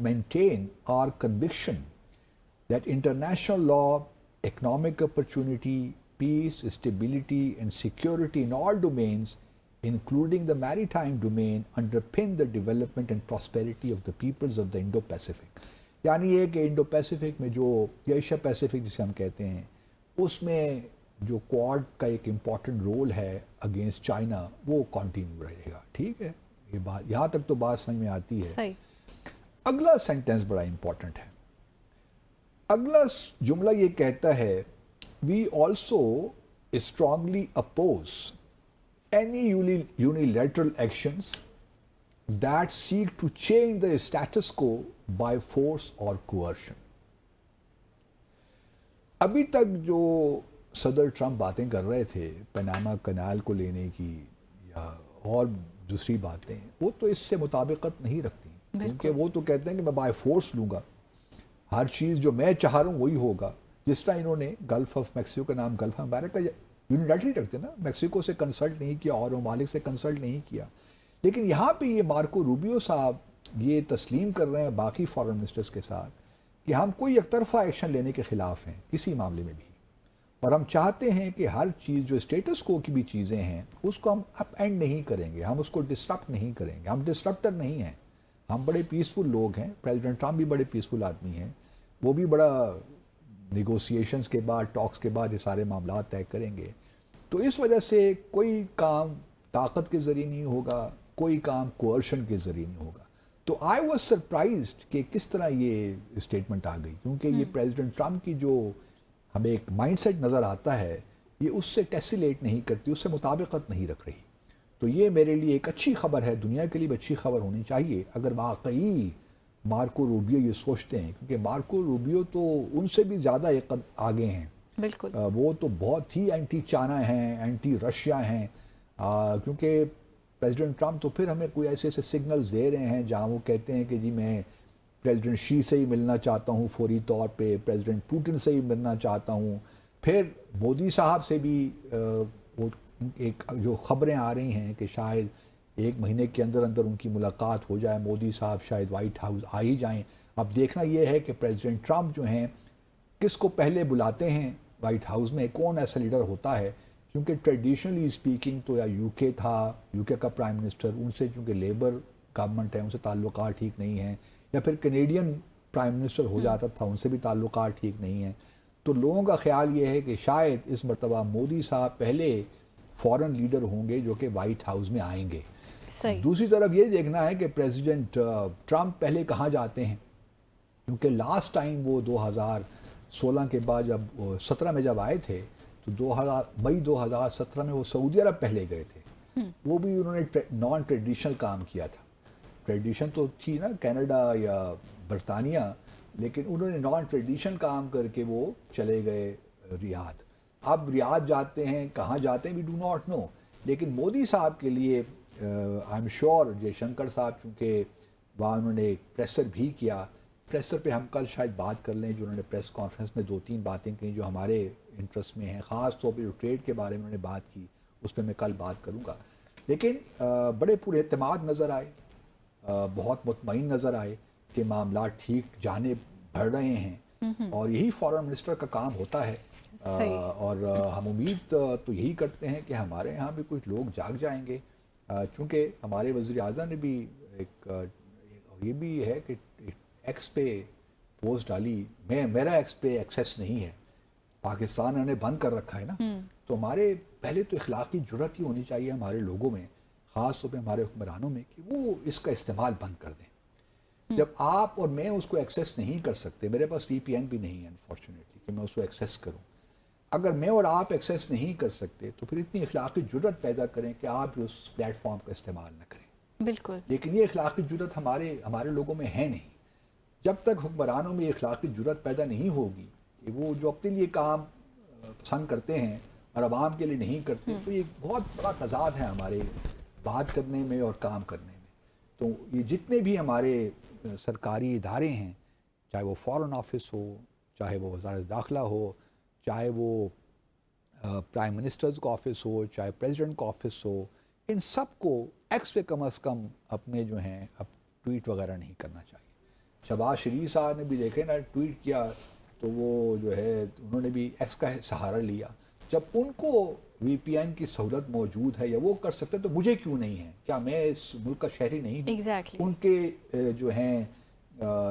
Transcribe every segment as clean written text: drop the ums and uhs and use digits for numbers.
maintain our conviction that international law, economic opportunity, peace, stability and security in all domains, including the maritime domain, underpin the development and prosperity of the peoples of the Indo-Pacific. یعنی یہ کہ Indo Pacific میں جو Asia Pacific جسے ہم کہتے ہیں اس میں جو کوڈ کا ایک امپورٹنٹ رول ہے اگینسٹ چائنا وہ کنٹینیو رہے گا. ٹھیک ہے, یہ بات یہاں تک تو بات سمجھ میں آتی ہے. صحیح. اگلا سینٹنس بڑا امپورٹنٹ ہے. اگلا جملہ یہ کہتا ہے we also strongly oppose any unilateral actions that seek to change the status quo by force or coercion. ابھی تک جو صدر ٹرمپ باتیں کر رہے تھے پیناما کنال کو لینے کی یا اور دوسری باتیں, وہ تو اس سے مطابقت نہیں رکھتی, کیونکہ وہ تو کہتے ہیں کہ میں بائی فورس لوں گا, ہر چیز جو میں چاہ رہا ہوں وہی ہوگا. جس طرح انہوں نے گلف آف میکسیکو کا نام گلف آف امریکہ یونیلیٹرلی رکھتے نا, میکسیکو سے کنسلٹ نہیں کیا اور ممالک سے کنسلٹ نہیں کیا. لیکن یہاں پہ یہ مارکو روبیو صاحب یہ تسلیم کر رہے ہیں باقی فارن منسٹرز کے ساتھ کہ ہم کوئی یک طرفہ ایکشن لینے کے خلاف ہیں کسی معاملے میں بھی, اور ہم چاہتے ہیں کہ ہر چیز جو اسٹیٹس کو کی بھی چیزیں ہیں اس کو ہم اپ اینڈ نہیں کریں گے, ہم اس کو ڈسٹرپٹ نہیں کریں گے. ہم ڈسٹرپٹر نہیں ہیں, ہم بڑے پیسفل لوگ ہیں. پریزیڈنٹ ٹرمپ بھی بڑے پیسفل آدمی ہیں, وہ بھی بڑا نیگوسیشنز کے بعد ٹاکس کے بعد یہ سارے معاملات طے کریں گے. تو اس وجہ سے کوئی کام طاقت کے ذریعے نہیں ہوگا, کوئی کام کوئرشن کے ذریعے نہیں ہوگا. تو آئی واز سرپرائزڈ کہ کس طرح یہ اسٹیٹمنٹ آ گئی, کیونکہ یہ پریزیڈنٹ ٹرمپ کی جو ہمیں ایک مائنڈ سیٹ نظر آتا ہے یہ اس سے ٹیسیلیٹ نہیں کرتی, اس سے مطابقت نہیں رکھ رہی. تو یہ میرے لیے ایک اچھی خبر ہے, دنیا کے لیے بھی اچھی خبر ہونی چاہیے اگر واقعی مارکو روبیو یہ سوچتے ہیں, کیونکہ مارکو روبیو تو ان سے بھی زیادہ ایک قد آگے ہیں. بالکل. وہ تو بہت ہی اینٹی چائنا ہیں, اینٹی رشیا ہیں, کیونکہ پریزیڈنٹ ٹرمپ تو پھر ہمیں کوئی ایسے سگنلز دے رہے ہیں جہاں وہ کہتے ہیں کہ جی میں پریزیڈنٹ شی سے ہی ملنا چاہتا ہوں فوری طور پہ, پریزیڈنٹ پوٹن سے ہی ملنا چاہتا ہوں. پھر مودی صاحب سے بھی وہ ایک جو خبریں آ رہی ہیں کہ شاید ایک مہینے کے اندر اندر ان کی ملاقات ہو جائے, مودی صاحب شاید وائٹ ہاؤس آ ہی جائیں. اب دیکھنا یہ ہے کہ پریزیڈنٹ ٹرمپ جو ہیں کس کو پہلے بلاتے ہیں وائٹ ہاؤس میں, کون ایسا لیڈر ہوتا ہے, کیونکہ ٹریڈیشنلی اسپیکنگ تو یا یو کے تھا, یو کے کا پرائم منسٹر, ان سے چونکہ لیبر گورنمنٹ ہے ان سے تعلقات ٹھیک نہیں ہیں, یا پھر کینیڈین پرائم منسٹر ہو جاتا تھا ان سے بھی تعلقات ٹھیک نہیں ہیں. تو لوگوں کا خیال یہ ہے کہ شاید اس مرتبہ مودی صاحب پہلے فورن لیڈر ہوں گے جو کہ وائٹ ہاؤس میں آئیں گے. صحیح. دوسری طرف یہ دیکھنا ہے کہ پریزیڈنٹ ٹرمپ پہلے کہاں جاتے ہیں, کیونکہ لاسٹ ٹائم وہ 2016 کے بعد جب 17 میں جب آئے تھے تو مئی 2017 میں وہ سعودی عرب پہلے گئے تھے. وہ بھی انہوں نے نان ٹریڈیشنل کام کیا تھا. ٹریڈیشن تو تھی نا کینیڈا یا برطانیہ, لیکن انہوں نے نان ٹریڈیشنل کام کر کے وہ چلے گئے ریاض. اب ریاض جاتے ہیں, کہاں جاتے ہیں وی ڈو ناٹ نو. لیکن مودی صاحب کے لیے آئی ایم شیور جے شنکر صاحب چونکہ وہاں انہوں نے ایک پریسر بھی کیا, پریسر پہ ہم کل شاید بات کر لیں, جو انہوں نے پریس کانفرنس میں 2-3 باتیں کہیں جو ہمارے انٹرسٹ میں ہیں, خاص طور پہ جو ٹریڈ کے بارے میں انہوں نے بات کی اس پہ میں کل بات کروں گا. لیکن بڑے پورے اعتماد نظر آئے, بہت مطمئن نظر آئے کہ معاملات ٹھیک جانے بڑھ رہے ہیں, اور یہی فارن منسٹر کا کام ہوتا ہے. اور ہم امید تو یہی کرتے ہیں کہ ہمارے یہاں بھی کچھ لوگ جاگ جائیں گے, چونکہ ہمارے وزیر اعظم نے بھی ایک, اور یہ بھی ہے کہ ایکس پہ پوسٹ ڈالی, میرا ایکس پہ ایکسیس نہیں ہے, پاکستان نے بند کر رکھا ہے نا. تو ہمارے پہلے تو اخلاقی جرات ہی ہونی چاہیے ہمارے لوگوں میں, خاص طور پہ ہمارے حکمرانوں میں, کہ وہ اس کا استعمال بند کر دیں. جب آپ اور میں اس کو ایکسیس نہیں کر سکتے, میرے پاس وی پی این بھی نہیں ہے انفارچونیٹلی کہ میں اس کو ایکسیس کروں, اگر میں اور آپ ایکسیس نہیں کر سکتے تو پھر اتنی اخلاقی جرات پیدا کریں کہ آپ بھی اس پلیٹ فارم کا استعمال نہ کریں. بالکل. لیکن یہ اخلاقی جرات ہمارے لوگوں میں ہے نہیں. جب تک حکمرانوں میں اخلاقی جرات پیدا نہیں ہوگی کہ وہ جو اپنے لیے کام پسند کرتے ہیں اور عوام کے لیے نہیں کرتے, تو یہ بہت بڑا تضاد ہے ہمارے بات کرنے میں اور کام کرنے میں. تو یہ جتنے بھی ہمارے سرکاری ادارے ہیں, چاہے وہ فارن آفس ہو, چاہے وہ وزارت داخلہ ہو, چاہے وہ پرائم منسٹرز کا آفس ہو, چاہے پریزیڈنٹ کا آفس ہو, ان سب کو ایکس پہ کم از کم اپنے جو ہیں ٹویٹ وغیرہ نہیں کرنا چاہیے. شہباز شریف صاحب نے بھی دیکھے نا ٹویٹ کیا تو وہ جو ہے انہوں نے بھی ایکس کا سہارا لیا. جب ان کو وی پی این کی سہولت موجود ہے یا وہ کر سکتے تو مجھے کیوں نہیں ہے؟ کیا میں اس ملک کا شہری نہیں ہوں؟ Exactly. ان کے جو ہیں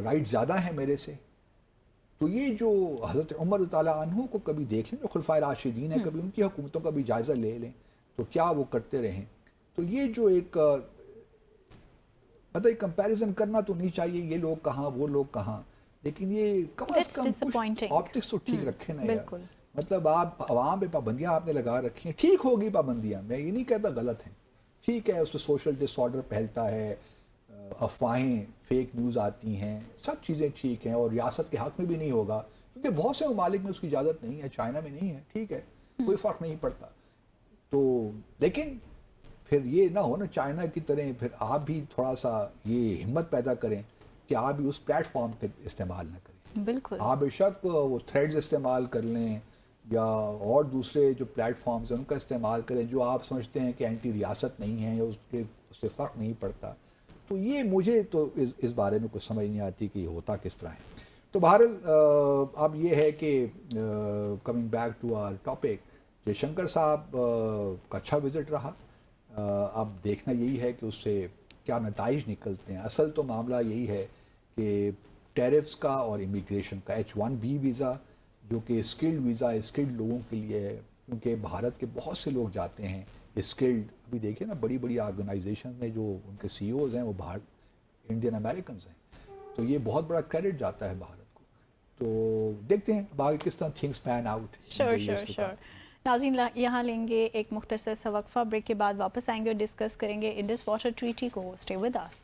رائٹ زیادہ ہیں میرے سے. تو یہ جو حضرت عمر تعالیٰ عنہ کو کبھی دیکھ لیں جو خلفائے راشدین ہیں, کبھی ان کی حکومتوں کا بھی جائزہ لے لیں تو کیا وہ کرتے رہیں. تو یہ جو ایک مطلب کمپیریزن کرنا تو نہیں چاہیے, یہ لوگ کہاں وہ لوگ کہاں, لیکن یہ کم از کم کچھ آپٹکس تو ٹھیک رکھے نا یار. مطلب آپ عوام پہ پابندیاں آپ نے لگا رکھی ہیں, ٹھیک ہوگی پابندیاں, میں یہ نہیں کہتا غلط ہیں, ٹھیک ہے, اس میں سوشل ڈس آرڈر پھیلتا ہے, افواہیں فیک نیوز آتی ہیں, سب چیزیں ٹھیک ہیں, اور ریاست کے حق میں بھی نہیں ہوگا کیونکہ بہت سے ممالک میں اس کی اجازت نہیں ہے, چائنا میں نہیں ہے, ٹھیک ہے, کوئی فرق نہیں پڑتا. تو لیکن پھر یہ نہ ہو نا چائنا کی طرح, پھر آپ بھی تھوڑا سا یہ ہمت پیدا کریں کہ آپ بھی اس پلیٹ فارم کا استعمال نہ کریں. بالکل, آپ بے شک وہ تھریڈز استعمال کر لیں یا اور دوسرے جو پلیٹ فارمز ہیں ان کا استعمال کریں جو آپ سمجھتے ہیں کہ اینٹی ریاست نہیں ہیں یا اس سے فرق نہیں پڑتا. تو یہ مجھے تو اس بارے میں کچھ سمجھ نہیں آتی کہ یہ ہوتا کس طرح ہے. تو بہرحال اب یہ ہے کہ coming back to our topic, Jaishankar صاحب کا اچھا وزٹ رہا. اب دیکھنا یہی ہے کہ اس سے کیا نتائج نکلتے ہیں. اصل تو معاملہ یہی ہے کہ ٹیرفز کا اور امیگریشن کا, H1B ویزا جو کہ اسکلڈ ویزا اسکلڈ لوگوں کے لیے ہے, کیونکہ بھارت کے بہت سے لوگ جاتے ہیں اسکلڈ. ابھی دیکھیں نا بڑی بڑی آرگنائزیشن میں جو ان کے سی اوز ہیں وہ باہر انڈین امریکنز ہیں, تو یہ بہت بڑا کریڈٹ جاتا ہے بھارت کو. تو دیکھتے ہیں باقی کس طرح تھنگس پین آؤٹ. شور. ناظرین یہاں لیں گے ایک مختصر سا وقفہ, بریک کے بعد واپس آئیں گے اور ڈسکس کریں گے انڈس واٹر ٹریٹی کو. Stay with us.